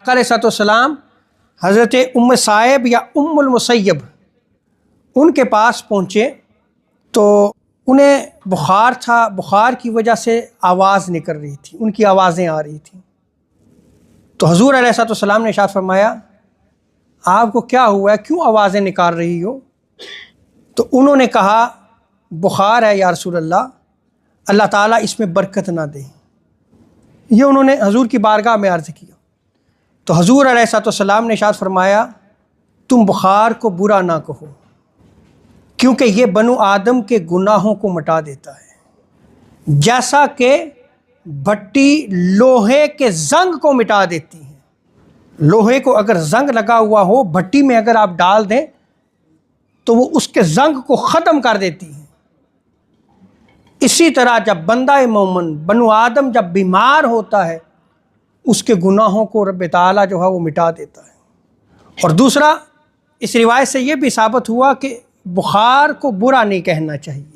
अलैहिस्सलाम हज़रत उम्म साइब या उम्मुल मुसय्यब उनके पास पहुँचे तो उन्हें बुखार था। बुखार की वजह से आवाज़ निकल रही थी, उनकी आवाज़ें आ रही थी। तो हुज़ूर अलैहिस्सलाम ने इरशाद फरमाया, आपको क्या हुआ है, क्यों आवाज़ें निकाल रही हो? तो उन्होंने कहा, बुखार है या रसूल अल्लाह, अल्लाह ताला इसमें बरकत ना दे। ये उन्होंने हुज़ूर की बारगाह में अर्ज़ किया। तो हुज़ूर अलैहिस्सलाम ने इरशाद फरमाया, तुम बुखार को बुरा ना कहो, क्योंकि ये बनु आदम के गुनाहों को मिटा देता है, जैसा कि भट्टी लोहे के जंग को मिटा देती है। लोहे को अगर जंग लगा हुआ हो, भट्टी में अगर आप डाल दें तो वो उसके जंग को ख़त्म कर देती है। इसी तरह जब बंदा मोमिन बनु आदम जब बीमार होता है, उसके गुनाहों को रब ताला जो है वो मिटा देता है। और दूसरा, इस रिवायत से ये भी साबित हुआ कि बुखार को बुरा नहीं कहना चाहिए।